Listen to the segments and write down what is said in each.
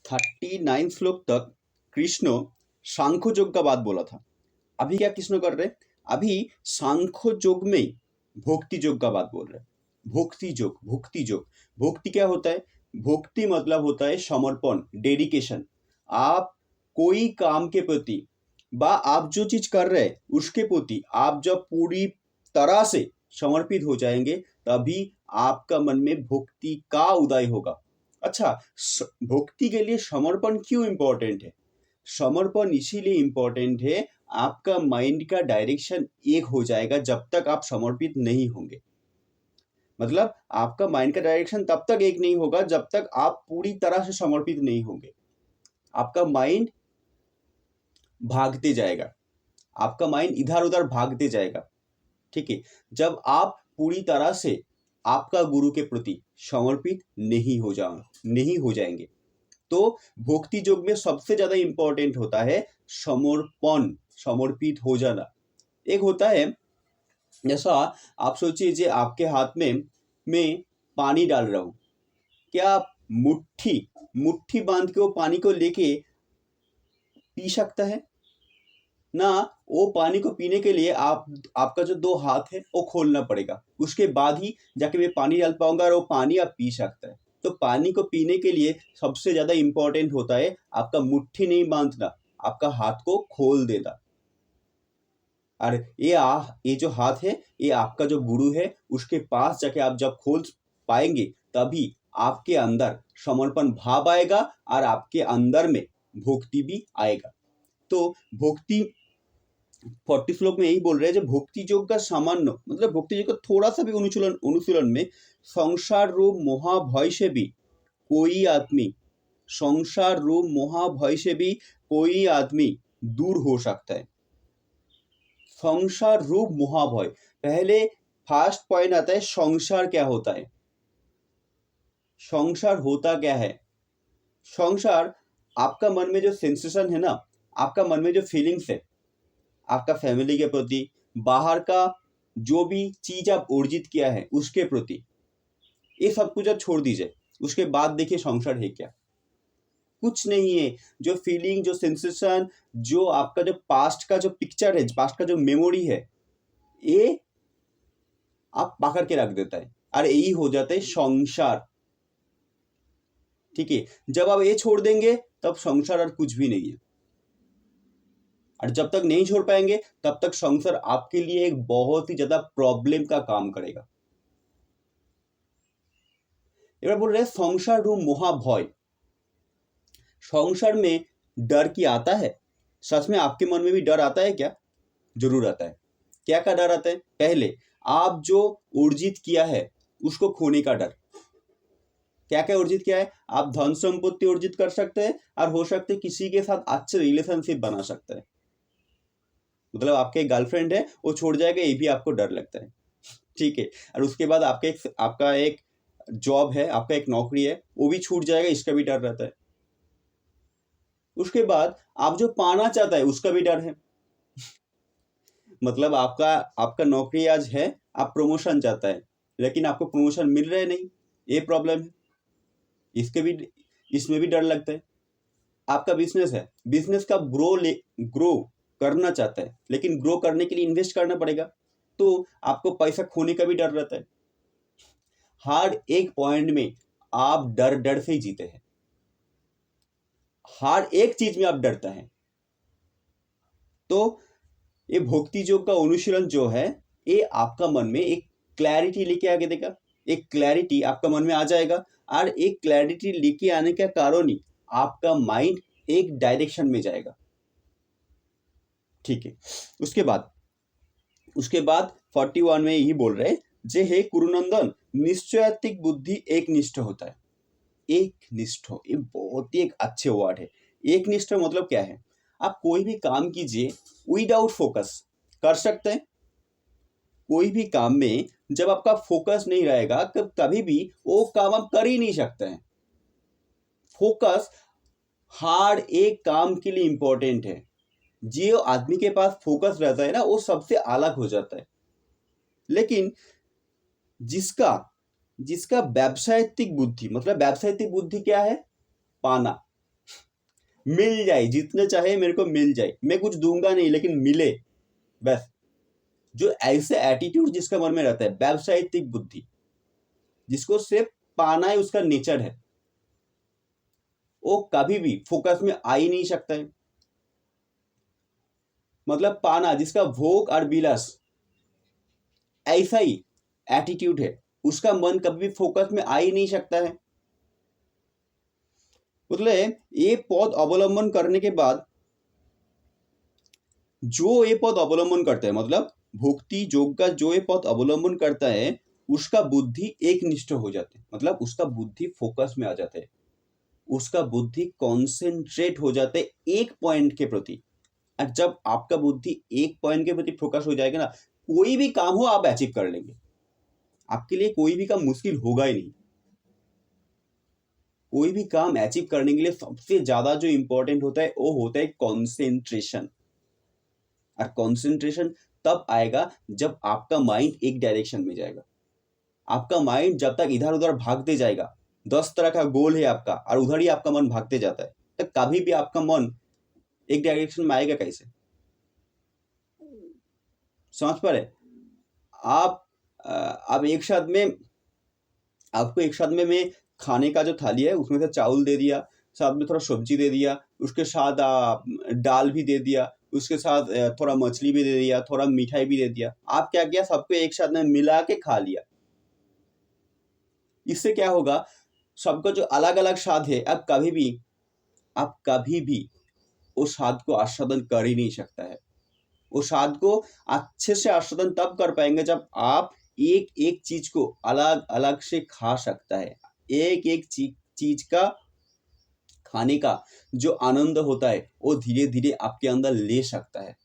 39 श्लोक तक कृष्ण सांख्य योग का बात बोला था। अभी क्या कृष्ण कर रहे हैं? अभी सांख्य योग में भक्ति योग का बात बोल रहे हैं। भक्ति योग, भक्ति योग, भक्ति क्या होता है? भक्ति मतलब होता है समर्पण, डेडिकेशन। आप कोई काम के प्रति बा आप जो चीज कर रहे हैं उसके प्रति आप जब पूरी तरह से समर्पित हो जाएंगे तभी आपका मन में भक्ति का उदय होगा। अच्छा, भक्ति के लिए समर्पण क्यों इंपॉर्टेंट है? समर्पण इसीलिए इंपॉर्टेंट है, आपका माइंड का डायरेक्शन एक हो जाएगा जब तक आप समर्पित नहीं होंगे। मतलब आपका माइंड का डायरेक्शन तब तक एक नहीं होगा जब तक आप पूरी तरह से समर्पित नहीं होंगे। आपका माइंड भागते जाएगा, आपका माइंड इधर उधर भागते जाएगा। ठीक है, जब आप पूरी तरह से आपका गुरु के प्रति समर्पित नहीं हो जाएंगे। तो भक्ति योग में सबसे ज्यादा इंपॉर्टेंट होता है समर्पण, समर्पित हो जाना। एक होता है, जैसा आप सोचिए जे आपके हाथ में मैं पानी डाल रहा हूं, क्या आप मुट्ठी बांध के वो पानी को लेके पी सकता है ना? वो पानी को पीने के लिए आपका जो दो हाथ है वो खोलना पड़ेगा, उसके बाद ही जाके मैं पानी डाल पाऊंगा और वो पानी आप पी सकता है। तो पानी को पीने के लिए सबसे ज्यादा इंपॉर्टेंट होता है आपका मुट्ठी नहीं बांधना, आपका हाथ को खोल देना। और ये जो हाथ है ये आपका जो गुरु है उसके पास जाके आप जब खोल पाएंगे तभी आपके अंदर समर्पण भाव आएगा और आपके अंदर में भक्ति भी आएगा। तो भक्ति 40 श्लोक में यही बोल रहे हैं, जो भक्ति योग का सामान्य मतलब भक्ति योग का थोड़ा सा भी अनुशीलन में संसार रूप महाभय से भी कोई आदमी संसार रूप महाभय से भी कोई आदमी दूर हो सकता है। संसार रूप महाभय, पहले फर्स्ट पॉइंट आता है संसार क्या होता है। संसार होता क्या है? संसार आपका मन में जो सेंसेशन है ना, आपका मन में जो फीलिंग्स है आपका फैमिली के प्रति, बाहर का जो भी चीज आप अर्जित किया है उसके प्रति, ये सब कुछ आप छोड़ दीजिए। उसके बाद देखिए संसार है क्या? कुछ नहीं है। जो फीलिंग, जो सेंसेशन, जो आपका जो पास्ट का जो पिक्चर है, पास्ट का जो मेमोरी है, ये आप पकड़ के रख देता है और यही हो जाता है संसार। ठीक है, जब आप ये छोड़ देंगे तब संसार और कुछ भी नहीं है। और जब तक नहीं छोड़ पाएंगे तब तक संसार आपके लिए एक बहुत ही ज्यादा प्रॉब्लम का काम करेगा। एक बार बोल रहे हैं संसार रूप महाभय। संसार में डर की आता है? सच में आपके मन में भी डर आता है क्या? जरूर आता है। क्या का डर आता है? पहले आप जो अर्जित किया है उसको खोने का डर। क्या क्या अर्जित किया है? आप धन संपत्ति अर्जित कर सकते हैं और हो सकते है किसी के साथ अच्छे रिलेशनशिप बना सकते हैं। मतलब आपके एक गर्लफ्रेंड है वो छोड़ जाएगा, ये भी आपको डर लगता है। ठीक है, और उसके बाद आपका एक जॉब है, आपका एक नौकरी है, वो भी छूट जाएगा, इसका भी डर रहता है। उसके बाद आप जो पाना चाहता है उसका भी डर है। मतलब आपका नौकरी आज है, आप प्रमोशन चाहता है लेकिन आपको प्रमोशन मिल रहा है नहीं, ये प्रॉब्लम है, इसमें भी डर लगता है। आपका बिजनेस है, बिजनेस का ग्रो करना चाहता है लेकिन ग्रो करने के लिए इन्वेस्ट करना पड़ेगा, तो आपको पैसा खोने का भी डर रहता है। हर एक पॉइंट में आप डर से ही जीते हैं, हर एक चीज में आप डरता है। तो ये भक्ति योग का अनुशीलन जो है ये आपका मन में एक क्लैरिटी लेके आके देगा, एक क्लैरिटी आपका मन में आ जाएगा और एक क्लैरिटी लेके आने का कारण ही आपका माइंड एक डायरेक्शन में जाएगा। ठीक है, उसके बाद 41 में यही बोल रहे जे हे कुरुनंदन निश्चयात्मिक बुद्धि एक निष्ठ होता है। एक निष्ठ, ये बहुत ही एक अच्छे वर्ड है। एक निष्ठ मतलब क्या है? आप कोई भी काम कीजिए विदाउट फोकस कर सकते हैं। कोई भी काम में जब आपका फोकस नहीं रहेगा कभी भी वो काम आप कर ही नहीं सकते हैं। फोकस हर एक काम के लिए इंपॉर्टेंट है। जो आदमी के पास फोकस रहता है ना वो सबसे अलग हो जाता है। लेकिन जिसका व्यावसायिक बुद्धि, मतलब व्यावसायिक बुद्धि क्या है? पाना, मिल जाए, जितने चाहे मेरे को मिल जाए, मैं कुछ दूंगा नहीं लेकिन मिले, बस। जो ऐसे एटीट्यूड जिसका मन में रहता है, व्यावसायिक बुद्धि, जिसको सिर्फ पाना है, उसका नेचर है, वो कभी भी फोकस में आ ही नहीं सकता है। मतलब पाना, जिसका भोग और विलास ऐसा ही एटीट्यूड है, उसका मन कभी भी फोकस में आ ही नहीं सकता है। मतलब ये पद अवलंबन करने के बाद, जो ये पद अवलंबन करता है, मतलब भक्ति योग का जो ये पद अवलंबन करता है, उसका बुद्धि एक निष्ठ हो जाता है, मतलब उसका बुद्धि फोकस में आ जाता है, उसका बुद्धि कॉन्सेंट्रेट हो जाता है एक पॉइंट के प्रति। और जब आपका बुद्धि एक पॉइंट के प्रति फोकस हो जाएगा ना, कोई भी काम हो आप अचीव कर लेंगे, आपके लिए कोई भी काम मुश्किल होगा ही नहीं। कोई भी काम अचीव करने के लिए सबसे ज्यादा जो इंपॉर्टेंट होता है वो होता है कॉन्सेंट्रेशन। और कॉन्सेंट्रेशन तब आएगा जब आपका माइंड एक डायरेक्शन में जाएगा। आपका माइंड जब तक इधर उधर भागते जाएगा, 10 तरह का गोल है आपका और उधर ही आपका मन भागते जाता है, तो कभी भी आपका मन एक डायरेक्शन में आएगा कैसे? समझ पा रहे? आप आप एक साथ में, आपको एक साथ में मैं खाने का जो थाली है उसमें से चावल दे दिया, साथ में थोड़ा सब्जी दे दिया, उसके साथ दाल भी दे दिया, उसके साथ थोड़ा मछली भी दे दिया, थोड़ा मिठाई भी दे दिया। आप क्या किया, सबको एक साथ में मिला के खा लिया। इससे क्या होगा, सबका जो अलग अलग स्वाद है, आप कभी भी उस स्वाद को आस्वादन कर ही नहीं सकता है। उस स्वाद को अच्छे से आस्वादन तब कर पाएंगे जब आप एक एक चीज को अलग अलग से खा सकता है। एक एक चीज का खाने का जो आनंद होता है वो धीरे धीरे आपके अंदर ले सकता है।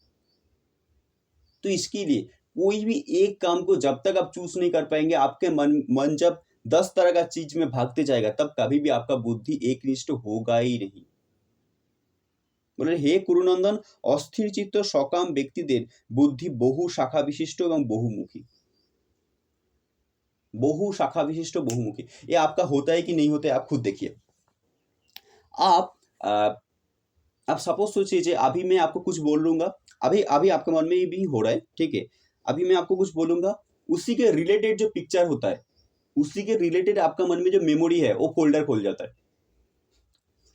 तो इसके लिए कोई भी एक काम को जब तक आप चूज नहीं कर पाएंगे, आपके मन जब 10 तरह का चीज में भागते जाएगा, तब कभी भी आपका बुद्धि एक निष्ठ होगा ही नहीं। বলে হে কুরুনন্দন, অস্থির চিত্ত সকাম ব্যক্তিদের বুদ্ধি বহু শাখা বিशिष्ट एवं बहुमुखी। बहु शाखा विशिष्ट बहुमुखी, ये आपका होता है कि नहीं होता है, आप खुद देखिए। आप आप सपोज सोचिए, अभी मैं आपको कुछ बोल लूंगा, अभी अभी आपके मन में भी हो रहा है, ठीक है, अभी मैं आपको कुछ बोलूंगा, उसी के रिलेटेड जो पिक्चर होता है, उसी के रिलेटेड आपका मन में जो मेमोरी है वो फोल्डर खोल जाता है,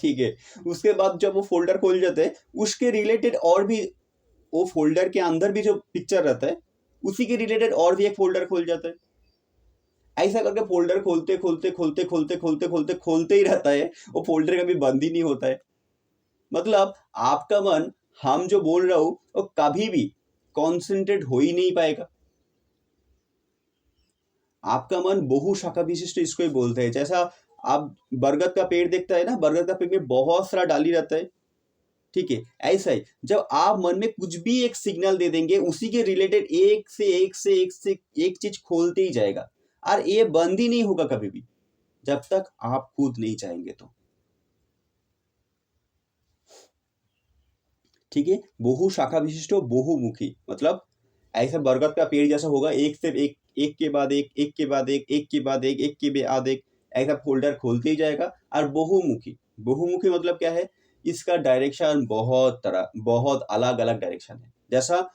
ठीक है। उसके बाद जब वो फोल्डर खोल जाते हैं, उसके रिलेटेड और भी, वो फोल्डर के अंदर भी जो पिक्चर रहता है उसी के रिलेटेड और भी एक फोल्डर खोल जाता है। ऐसा करके फोल्डर खोलते खोलते खोलते खोलते खोलते खोलते खोलते ही रहता है, वो फोल्डर कभी बंद ही नहीं होता है। मतलब आपका मन, हम जो बोल रहा हूं वो कभी भी कॉन्सेंट्रेट हो ही नहीं पाएगा। आपका मन बहु शाखा विशिष्ट इसको ही बोलते हैं। जैसा आप बरगद का पेड़ देखता है ना, बरगद का पेड़ में बहुत सारा डाली रहता है, ठीक है। ऐसा ही जब आप मन में कुछ भी एक सिग्नल दे देंगे, उसी के रिलेटेड एक चीज खोलते ही जाएगा, और ये बंद ही नहीं होगा कभी भी जब तक आप खुद नहीं चाहेंगे तो, ठीक है। बहु शाखा विशिष्ट बहुमुखी, मतलब ऐसा बरगद का पेड़ जैसा होगा, एक से एक, एक के बाद एक के बाद एक के बाद एक के बाद एक, ऐसा फोल्डर खोलते ही जाएगा। और बहुमुखी, बहुमुखी मतलब क्या है, इसका डायरेक्शन बहुत तरह, बहुत अलग अलग डायरेक्शन है। जैसा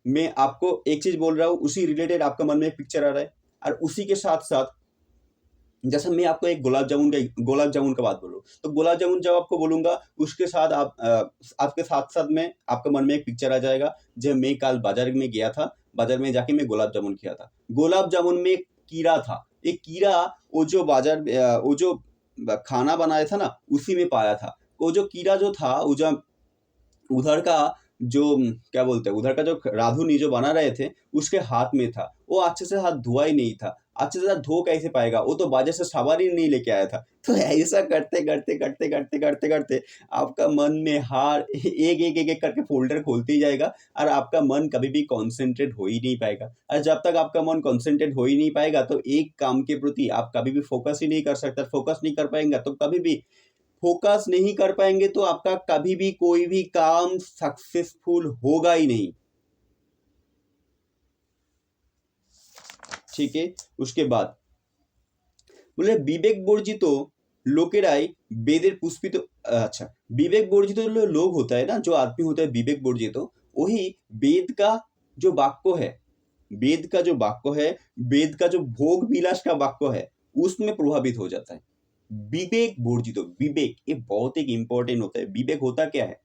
मैं आपको एक चीज बोल रहा हूँ, उसी रिलेटेड आपका मन में एक पिक्चर आ रहा है, और उसी के साथ साथ जैसा मैं आपको एक गुलाब जामुन का बात बोलूँ, तो गुलाब जामुन जब आपको बोलूंगा, उसके साथ आपके साथ साथ में आपके मन में एक पिक्चर आ जाएगा, जब मैं कल बाजार में गया था, बाजार में जाके मैं गुलाब जामुन किया था, गुलाब जामुन में एक कीड़ा था, एक कीड़ा, वो जो खाना बनाया था ना, उसी में पाया था। वो जो कीड़ा जो था, वो जो उधर का जो क्या बोलते हैं, उधर का जो राधुनी जो बना रहे थे, उसके हाथ में था। वो अच्छे से हाथ धुआ ही नहीं था। अच्छे से हाथ धो कैसे पाएगा, वो तो बाजार से सामान ही नहीं लेके आया था। तो ऐसा करते करते करते करते करते करते आपका मन में हार एक करके फोल्डर खोलते ही जाएगा, और आपका मन कभी भी कॉन्सेंट्रेट हो ही नहीं पाएगा। और जब तक आपका मन कॉन्सेंट्रेट हो ही नहीं पाएगा, तो एक काम के प्रति आप कभी भी फोकस ही नहीं कर सकता। फोकस नहीं कर पाएंगे तो कभी भी फोकस नहीं कर पाएंगे, तो आपका कभी भी कोई भी काम सक्सेसफुल होगा ही नहीं, ठीक है। उसके बाद बोले विवेक वर्जित লোকেরাই বেদের পুষ্পিত, अच्छा विवेक वर्जित लोग होता है ना, जो आदमी होता है विवेक वर्जित, वही वेद का जो वाक्य है, वेद का जो वाक्य है, वेद का जो भोग विलास का वाक्य है, उसमें प्रभावित हो जाता है। विवेक वर्जित, विवेक ये बहुत एक इंपॉर्टेंट होता है। विवेक होता क्या है?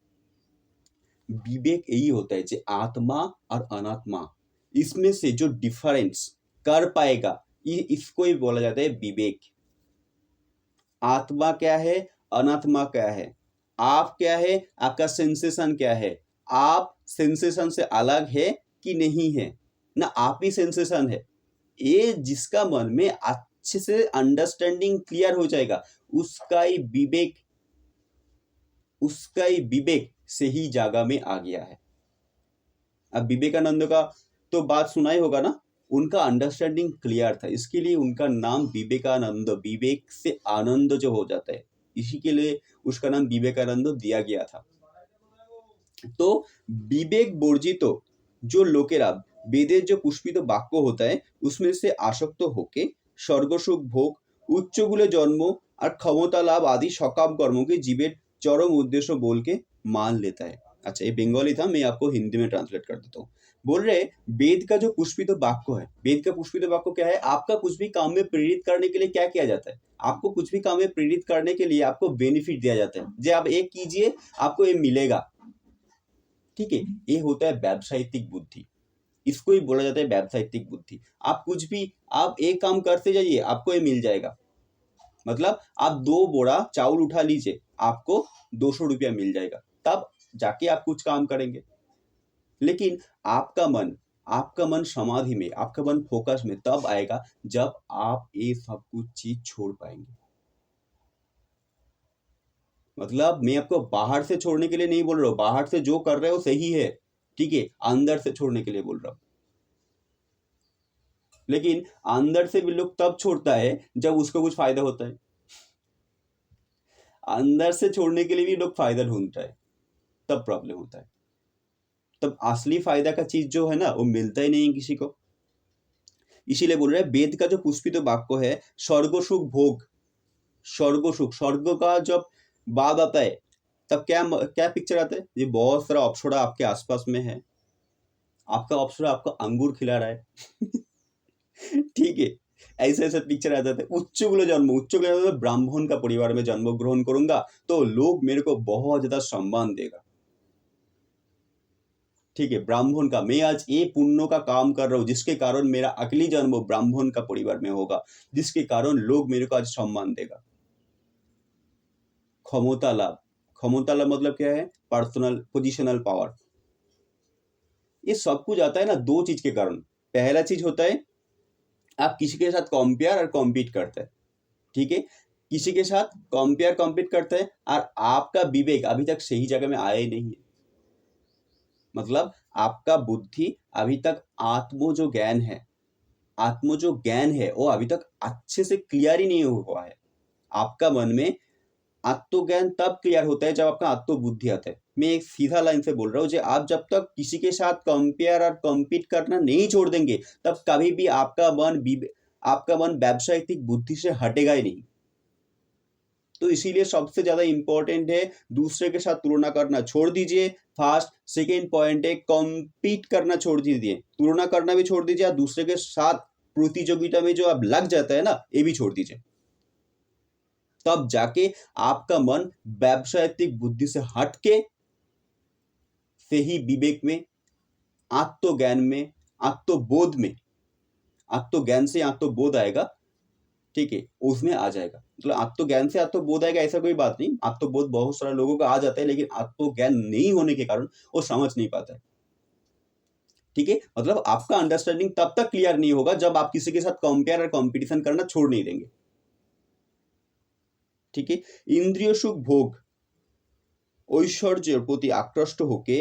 विवेक यही होता है कि आत्मा और अनात्मा इसमें से जो डिफरेंस कर पाएगा, इसको ही बोला जाता है विवेक। आत्मा क्या है, अनात्मा क्या है, आप क्या है, आपका सेंसेशन क्या है, आप सेंसेशन से अलग है कि नहीं है, ना आप ही सेंसेशन है। ये जिसका मन में अच्छे से अंडरस्टैंडिंग क्लियर हो जाएगा, उसका ही विवेक से ही जागा में आ गया है। अब विवेकानंद का तो बात सुना ही होगा ना, उनका अंडरस्टैंडिंग क्लियर था, इसके लिए उनका नाम विवेकानंद, विवेक से आनंद जो हो जाता है, इसी के लिए उसका नाम विवेकानंद दिया गया था। तो विवेक वर्जित जो लोकेरा वेदेर जो पुष्पित वाक्य होता है उसमें से आसक्त होके स्वर्ग सुख भोग, उच्चगुले जन्म और क्षमता लाभ आदि सकाम कर्म के जीवेर चरम उद्देश्य बोल के मान लेता है। अच्छा, ये बंगाली था, मैं आपको हिंदी में ट्रांसलेट कर देता हूँ। बोल रहे वेद का जो पुष्पित वाक्य है, वेद का पुष्पित वाक्य क्या है? आपका कुछ भी काम में प्रेरित करने के लिए क्या किया जाता है? आपको कुछ भी काम में प्रेरित करने के लिए आपको बेनिफिट दिया जाता है, जो आप एक कीजिए आपको ये मिलेगा। ठीक है, ये होता है व्यावसायिक बुद्धि, इसको ही बोला जाता है व्यावसायिक बुद्धि। आप कुछ भी, आप एक काम करते जाइए आपको ये मिल जाएगा। मतलब आप 2 बोरा चावल उठा लीजिए, आपको 200 रुपया मिल जाएगा, तब जाके आप कुछ काम करेंगे। लेकिन आपका मन समाधि में, आपका मन फोकस में तब आएगा जब आप ये सब कुछ चीज छोड़ पाएंगे। मतलब मैं आपको बाहर से छोड़ने के लिए नहीं बोल रहा हूँ, बाहर से जो कर रहे हो सही है, ठीक है, अंदर से छोड़ने के लिए बोल रहा हूँ। लेकिन अंदर से भी लोग तब छोड़ता है जब उसको कुछ फायदा होता है। अंदर से छोड़ने के लिए भी लोग फायदा ढूंढता है, तब प्रॉब्लम होता है। तब असली फायदा का चीज जो है ना, वो मिलता ही नहीं किसी को। इसीलिए बोल रहे हैं वेद का जो पुष्पित वाक्य है, स्वर्ग सुख भोग, स्वर्ग सुख, स्वर्ग का जब बाद आता है तब क्या क्या पिक्चर आता है? ये बहुत सारा अप्सरा आपके आसपास में है, आपका अप्सरा आपको अंगूर खिला रहा है ठीक है, ऐसे ऐसे पिक्चर आ जाते हैं। उच्चकुल जन्म, उच्चकुल ब्राह्मण का परिवार में जन्म ग्रहण करूंगा तो लोग मेरे को बहुत ज्यादा सम्मान देगा। ठीक है, ब्राह्मण का, मैं आज ये पुण्य का काम कर रहा हूँ जिसके कारण मेरा अगली जन्म ब्राह्मण का परिवार में होगा, जिसके कारण लोग मेरे को आज सम्मान देगा। क्षमता लाभ, क्षमता लाभ मतलब क्या है? Personal positional power. ये सब कुछ आता है ना 2 चीज के कारण। पहला चीज होता है आप किसी के साथ कंपेयर और कॉम्पीट करते हैं, ठीक है, किसी के साथ कंपेयर कॉम्पीट करते हैं और आपका विवेक अभी तक सही जगह में आया ही नहीं है। मतलब आपका बुद्धि अभी तक आत्म जो ज्ञान है वो अभी तक अच्छे से क्लियर ही नहीं हुआ है। आपका मन में आत्मज्ञान तब क्लियर होता है जब आपका आत्म बुद्धि आता है। मैं एक सीधा लाइन से बोल रहा हूँ, जो आप जब तक किसी के साथ कंपेयर और कॉम्पीट करना नहीं छोड़ देंगे तब कभी भी आपका मन व्यावसायिक बुद्धि से हटेगा ही नहीं। तो इसीलिए सबसे ज्यादा इंपॉर्टेंट है दूसरे के साथ तुलना करना छोड़ दीजिए। फर्स्ट सेकेंड पॉइंट है कॉम्पीट करना छोड़ दीजिए, तुलना करना भी छोड़ दीजिए, दूसरे के साथ प्रतियोगिता में जो आप लग जाता है ना, ये भी छोड़ दीजिए। तब जाके आपका मन व्यावसायिक बुद्धि से हटके सही विवेक में, आत्मज्ञान में, आत्मबोध में, आत्मज्ञान से आत्मबोध आएगा, ठीक है, उसमें आ जाएगा। मतलब आत्मज्ञान से आत्मबोध आएगा ऐसा कोई बात नहीं, आत्मबोध बहुत सारे लोगों का आ जाता है, लेकिन आत्मज्ञान नहीं होने के कारण वो समझ नहीं पाता है। ठीक है, मतलब आपका अंडरस्टैंडिंग तब तक क्लियर नहीं होगा जब आप किसी के साथ कंपेयर और कंपटीशन करना छोड़ नहीं देंगे। ठीक है, इंद्रिय सुख भोग ঐশ্বর্যের প্রতি আকৃষ্ট होके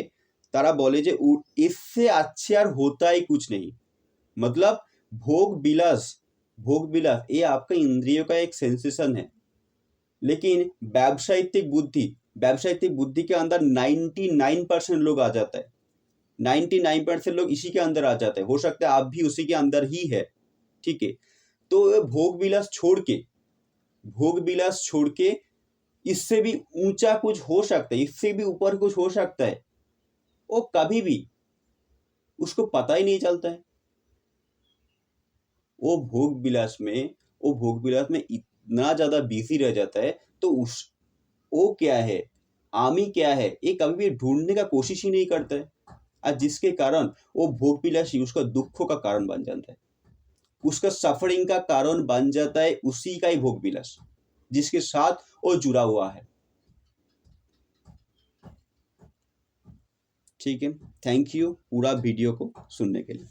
तारा बोले जे इससे अच्छे यार होता ही कुछ नहीं। मतलब भोग विलास ये आपका इंद्रियों का एक सेंसेशन है, लेकिन व्यावसायिक बुद्धि के अंदर 99% लोग आ जाता है, 99% लोग इसी के अंदर आ जाते हैं। हो सकता है आप भी उसी के अंदर ही है। ठीक है, तो भोग विलास छोड़ के भोग विलास छोड़ के इससे भी ऊंचा कुछ हो सकता है, इससे भी ऊपर कुछ हो सकता है, वो कभी भी उसको पता ही नहीं चलता है। वो भोग विलास में इतना ज्यादा बिजी रह जाता है, तो उस वो क्या है, आमी क्या है, ये कभी भी ढूंढने का कोशिश ही नहीं करता है। और जिसके कारण वो भोग विलास ही उसका दुखों का कारण बन जाता है, उसका सफरिंग का कारण बन जाता है, उसी का ही भोग विलास जिसके साथ वो जुड़ा हुआ है। ठीक है, थैंक यू पूरा वीडियो को सुनने के लिए।